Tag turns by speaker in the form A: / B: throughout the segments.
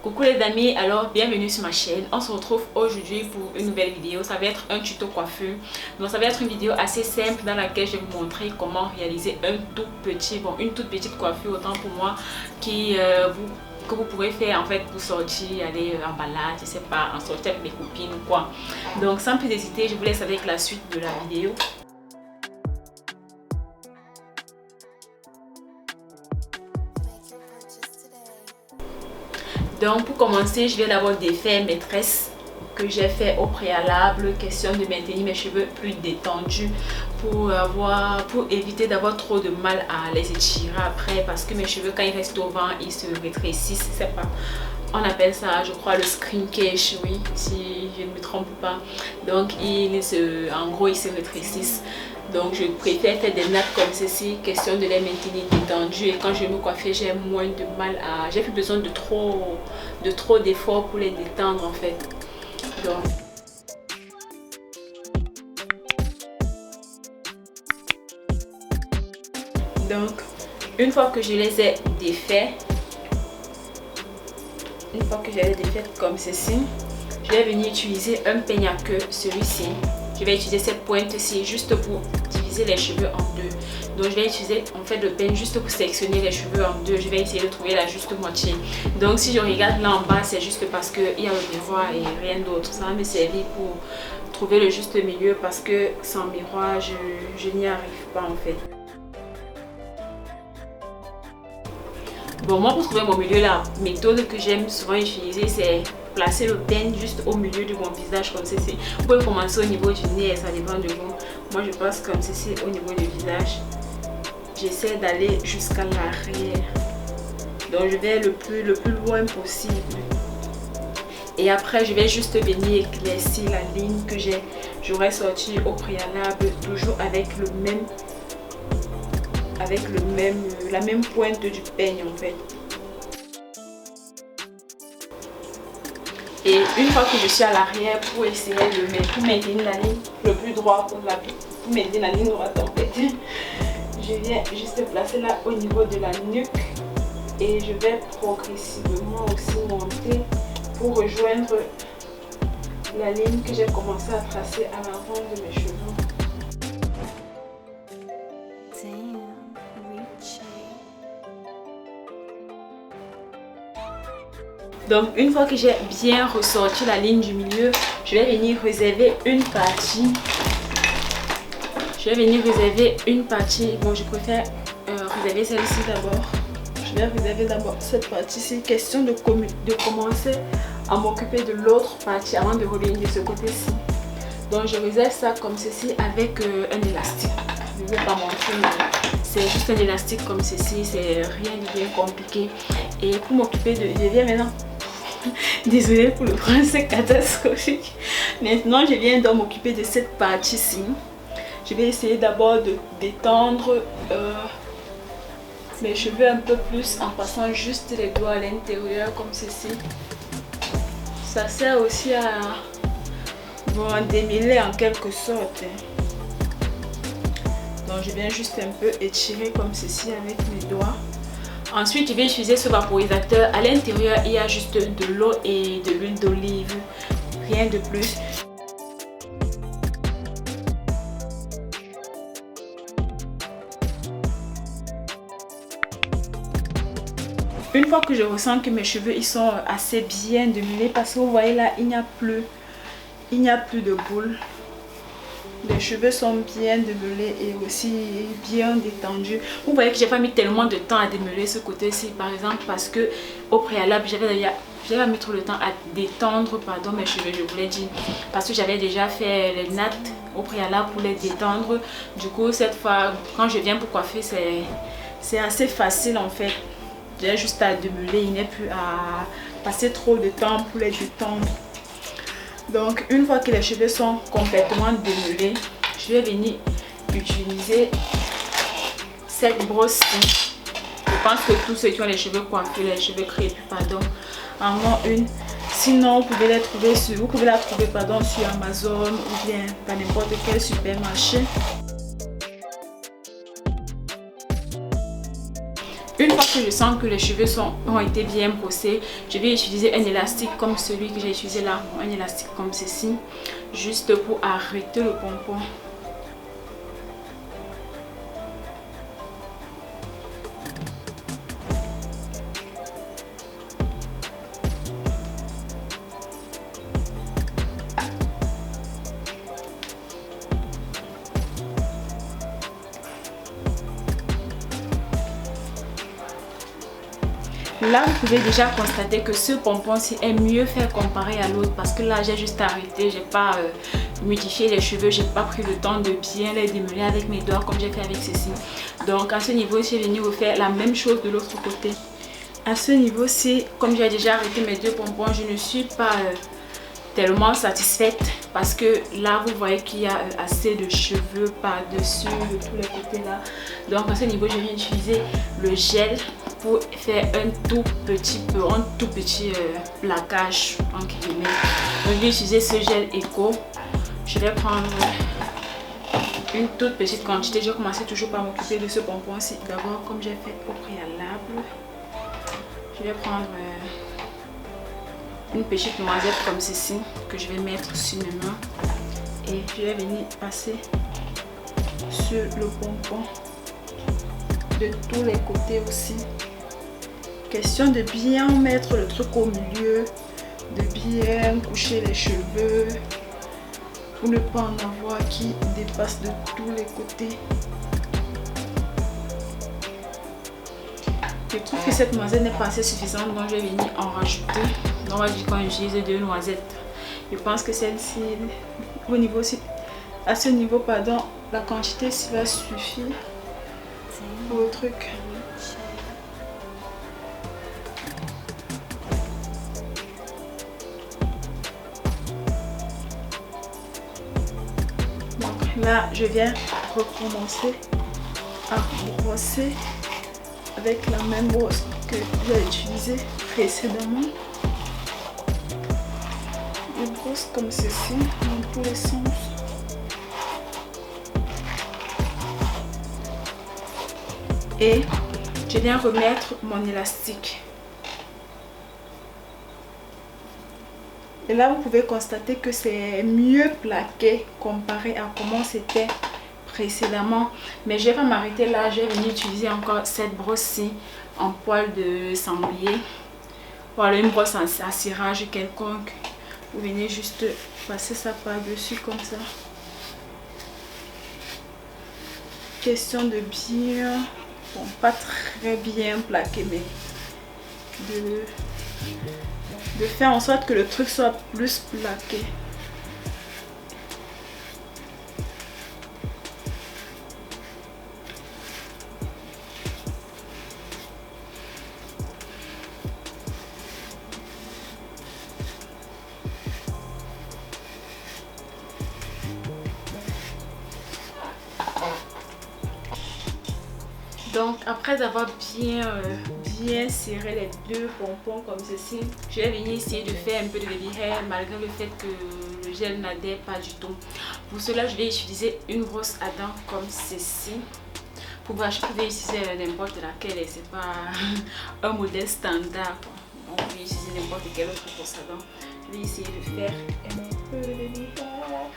A: Coucou les amis, alors bienvenue sur ma chaîne. On se retrouve aujourd'hui pour une nouvelle vidéo. Ça va être un tuto coiffure. Donc ça va être une vidéo assez simple dans laquelle je vais vous montrer comment réaliser une toute petite coiffure, autant pour moi que vous pourrez faire en fait pour sortir, aller en balade, je sais pas, en sortir avec mes copines ou quoi. Donc sans plus hésiter, je vous laisse avec la suite de la vidéo. Donc pour commencer, je vais d'abord défaire mes tresses que j'ai fait au préalable, question de maintenir mes cheveux plus détendus pour éviter d'avoir trop de mal à les étirer après, parce que mes cheveux quand ils restent au vent, ils se rétrécissent, c'est pas, on appelle ça je crois le shrinkage, oui, si je ne me trompe pas. Donc en gros ils se rétrécissent. Donc je préfère faire des nattes comme ceci, question de les maintenir détendus, et quand je vais me coiffer, j'ai moins de mal à... J'ai plus besoin de trop d'efforts pour les détendre en fait. Donc une fois que je les ai défaits, comme ceci, je vais venir utiliser un peigne à queue, celui-ci. Je vais utiliser cette pointe-ci juste pour diviser les cheveux en deux. Donc je vais utiliser en fait le peigne juste pour sectionner les cheveux en deux. Je vais essayer de trouver la juste moitié. Donc si je regarde là en bas, c'est juste parce qu'il y a le miroir et rien d'autre. Ça va me servir pour trouver le juste milieu, parce que sans miroir, je n'y arrive pas en fait. Bon, moi pour trouver mon milieu, la méthode que j'aime souvent utiliser, c'est placer le peigne juste au milieu de mon visage comme ceci. Vous pouvez commencer au niveau du nez, ça dépend de vous. Moi je passe comme ceci au niveau du visage. J'essaie d'aller jusqu'à l'arrière. Donc je vais le plus loin possible. Et après je vais juste venir éclaircir la ligne que j'aurais sortie au préalable, toujours avec la même pointe du peigne en fait. Et une fois que je suis à l'arrière, pour essayer de maintenir la ligne le plus droit, pour maintenir la ligne droite en fait, je viens juste placer là au niveau de la nuque et je vais progressivement aussi monter pour rejoindre la ligne que j'ai commencé à tracer à l'avant de mes cheveux. Donc une fois que j'ai bien ressorti la ligne du milieu, je vais venir réserver une partie. Bon, je préfère réserver celle-ci d'abord. Je vais réserver d'abord cette partie-ci. Question de commencer à m'occuper de l'autre partie avant de revenir de ce côté-ci. Donc je réserve ça comme ceci avec un élastique. Je ne vais pas montrer, mais c'est juste un élastique comme ceci. C'est rien de bien compliqué. Et pour m'occuper de... Je viens maintenant... Désolée pour le français catastrophique. Maintenant, je viens donc m'occuper de cette partie-ci. Je vais essayer d'abord de détendre mes cheveux un peu plus en passant juste les doigts à l'intérieur comme ceci. Ça sert aussi à démêler en quelque sorte. Donc, je viens juste un peu étirer comme ceci avec mes doigts. Ensuite, je vais utiliser ce vaporisateur. À l'intérieur, il y a juste de l'eau et de l'huile d'olive. Rien de plus. Une fois que je ressens que mes cheveux ils sont assez bien démêlés, parce que vous voyez là, il n'y a plus de boules. Les cheveux sont bien démêlés et aussi bien détendus. Vous voyez que j'ai pas mis tellement de temps à démêler ce côté-ci, par exemple, parce que au préalable j'avais mis trop de temps à détendre mes cheveux, je voulais dire, parce que j'avais déjà fait les nattes au préalable pour les détendre. Du coup cette fois quand je viens pour coiffer, c'est assez facile en fait. J'ai juste à démêler, il n'est plus à passer trop de temps pour les détendre. Donc une fois que les cheveux sont complètement démêlés, je vais venir utiliser cette brosse-ci. Je pense que tous ceux qui ont les cheveux coiffés, les cheveux crépus, en ont une. Sinon, vous pouvez la trouver sur Amazon ou bien dans n'importe quel supermarché. Une fois que je sens que les cheveux ont été bien brossés, je vais utiliser un élastique comme celui que j'ai utilisé là, un élastique comme ceci, juste pour arrêter le pompon. Là, vous pouvez déjà constater que ce pompon-ci est mieux fait comparé à l'autre parce que là, j'ai juste arrêté, j'ai pas modifié les cheveux, j'ai pas pris le temps de bien les démêler avec mes doigts comme j'ai fait avec ceci. Donc, à ce niveau, je suis venue refaire la même chose de l'autre côté. À ce niveau-ci, comme j'ai déjà arrêté mes deux pompons, je ne suis pas tellement satisfaite parce que là, vous voyez qu'il y a assez de cheveux par-dessus, de tous les côtés là. Donc, à ce niveau, je viens utiliser le gel pour faire un tout petit plaquage en guillemets. Donc, je vais utiliser ce gel Eco. Je vais prendre une toute petite quantité. Je vais commencer toujours par m'occuper de ce pompon-ci. D'abord, comme j'ai fait au préalable, je vais prendre une petite noisette comme ceci que je vais mettre sur mes mains et je vais venir passer sur le pompon de tous les côtés aussi. Question de bien mettre le truc au milieu, de bien coucher les cheveux pour ne pas en avoir qui dépasse de tous les côtés. Je trouve que cette noisette n'est pas assez suffisante, donc je vais venir en rajouter. Donc on va dire qu'on utilise 2 noisettes. Je pense que celle-ci, au niveau, à ce niveau, pardon, la quantité va suffire pour le truc. Donc là, je viens recommencer à brosser avec la même brosse que j'ai utilisée précédemment. Je brosse comme ceci dans tous les sens. Et je viens remettre mon élastique. Et là, vous pouvez constater que c'est mieux plaqué comparé à comment c'était précédemment. Mais je vais pas m'arrêter là, je vais venir utiliser encore cette brosse-ci en poil de sanglier. Voilà, une brosse à cirage quelconque. Vous venez juste passer ça par-dessus comme ça. Question de bien, bon, pas très bien plaqué, mais de faire en sorte que le truc soit plus plaqué. Donc après avoir bien serré les deux pompons comme ceci, je vais venir essayer de faire un peu de baby hair malgré le fait que le gel n'adhère pas du tout. Pour cela, je vais utiliser une brosse à dents comme ceci. Vous pouvez utiliser n'importe laquelle et c'est pas un modèle standard. Donc vous pouvez utiliser n'importe quelle autre brosse à dents. Je vais essayer de faire un peu de baby hair.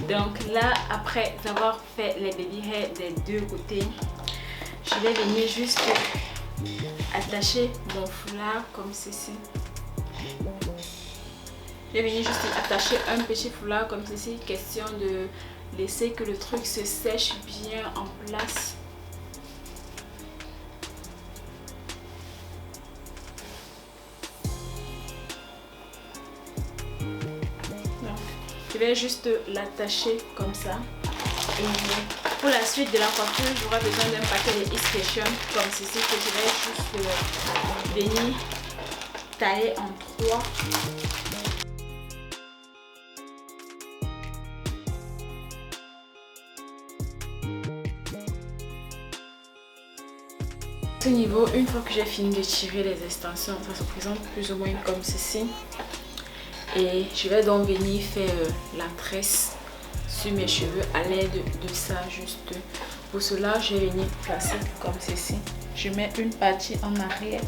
A: Donc là, après avoir fait les baby hair des deux côtés, je vais venir juste attacher mon foulard comme ceci. Je vais venir juste attacher un petit foulard comme ceci, question de laisser que le truc se sèche bien en place. Donc je vais juste l'attacher comme ça. Et pour la suite de la coiffure, j'aurai besoin d'un paquet de extensions comme ceci que je vais juste venir tailler en 3. À ce niveau, une fois que j'ai fini de tirer les extensions, ça se présente plus ou moins comme ceci. Et je vais donc venir faire la tresse sur mes cheveux à l'aide de ça juste. Pour cela, je vais venir placer comme ceci. Je mets une partie en arrière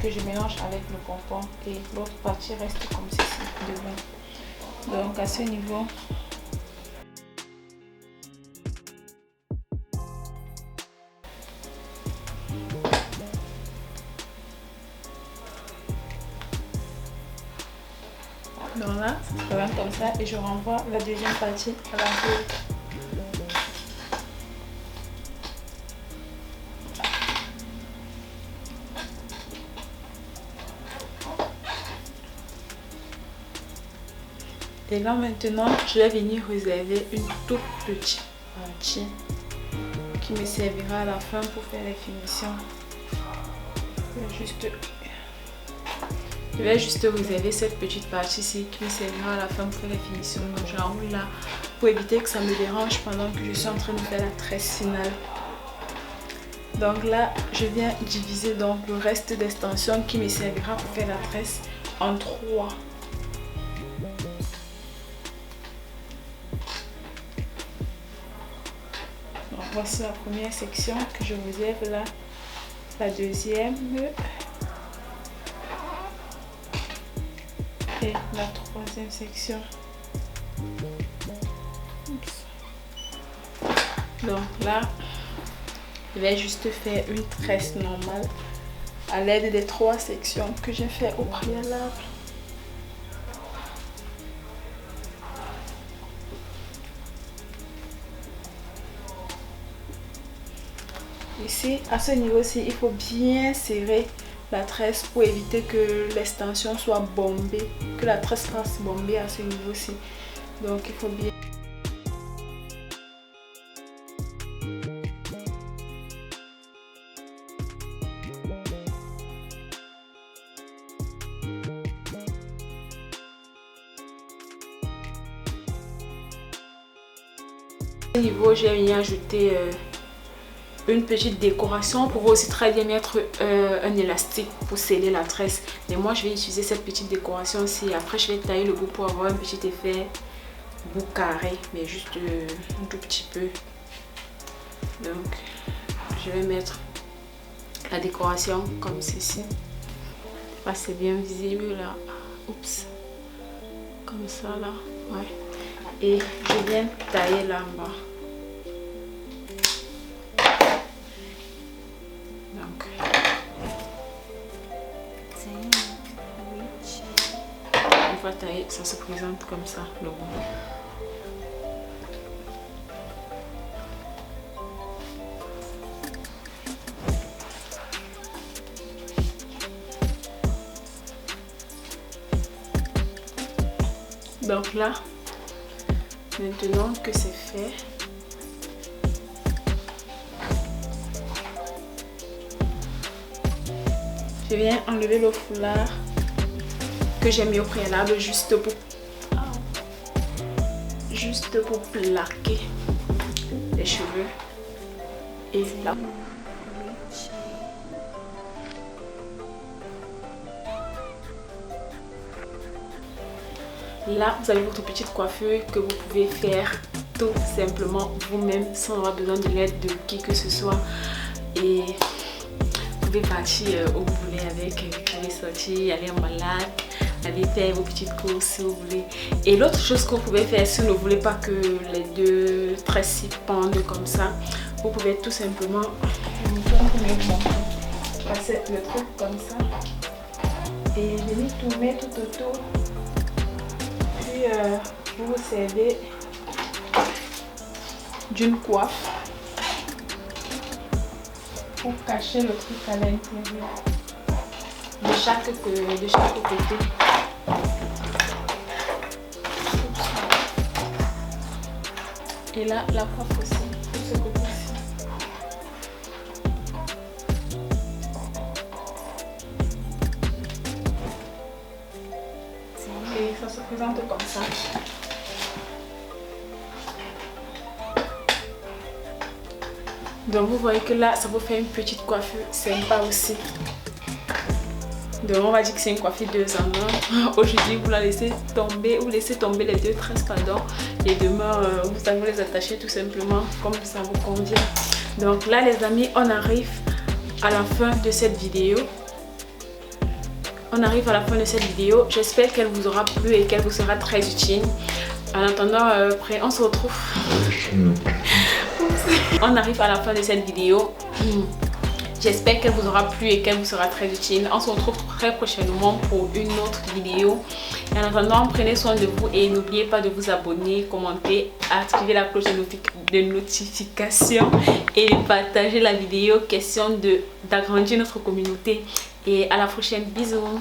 A: que je mélange avec le pompon et l'autre partie reste comme ceci devant. Donc à ce niveau, donc là, ça se présente comme ça et je renvoie la deuxième partie à l'intérieur. Et là maintenant, je vais venir réserver une toute petite partie qui me servira à la fin pour faire les finitions. Je vais juste réserver cette petite partie-ci qui me servira à la fin pour faire les finitions. Donc je l'enroule là pour éviter que ça me dérange pendant que je suis en train de faire la tresse finale. Donc là, je viens diviser donc le reste d'extension qui me servira pour faire la tresse en 3. Donc voici la première section que je réserve là, la deuxième et la troisième section. Donc là, je vais juste faire une tresse normale à l'aide des 3 sections que j'ai fait au préalable. Ici, à ce niveau-ci, il faut bien serrer la tresse pour éviter que l'extension soit bombée, que la tresse fasse bomber à ce niveau-ci. Donc il faut bien. À ce niveau, j'ai venir ajouter une petite décoration. On pourrait aussi très bien mettre un élastique pour sceller la tresse, mais moi je vais utiliser cette petite décoration aussi. Après je vais tailler le bout pour avoir un petit effet bout carré, mais juste un tout petit peu. Donc je vais mettre la décoration comme ceci. C'est bien visible là. Oups, comme ça là, ouais. Et je viens tailler là en bas. Une fois taillé, ça se présente comme ça, le bout. Donc là, maintenant que c'est fait, je viens enlever le foulard que j'ai mis au préalable juste pour plaquer les cheveux et là. Là, vous avez votre petite coiffure que vous pouvez faire tout simplement vous-même sans avoir besoin de l'aide de qui que ce soit. Et vous pouvez partir où vous voulez avec, aller sortir, aller en balade, aller faire vos petites courses si vous voulez. Et l'autre chose que vous pouvez faire si vous ne voulez pas que les deux tresses pendent comme ça, vous pouvez tout simplement passer le truc comme ça et venir tourner tout autour. Vous vous servez d'une coiffe pour cacher le truc à l'intérieur de chaque côté. Et là, la coiffe aussi, pour ce côté-ci. Et ça se présente comme ça. Donc vous voyez que là, ça vous fait une petite coiffure sympa aussi. Donc on va dire que c'est une coiffure 2 en 1. Aujourd'hui vous la laissez tomber, vous laissez tomber les 2 tresses pardon. Et demain vous allez les attacher tout simplement comme ça vous convient. Donc là les amis, on arrive à la fin de cette vidéo. On arrive à la fin de cette vidéo. J'espère qu'elle vous aura plu et qu'elle vous sera très utile. En attendant, après on se retrouve. On arrive à la fin de cette vidéo. J'espère qu'elle vous aura plu et qu'elle vous sera très utile. On se retrouve très prochainement pour une autre vidéo. Et en attendant, prenez soin de vous et n'oubliez pas de vous abonner, commenter, activer la cloche de notification et partager la vidéo. Question d'agrandir notre communauté. Et à la prochaine. Bisous.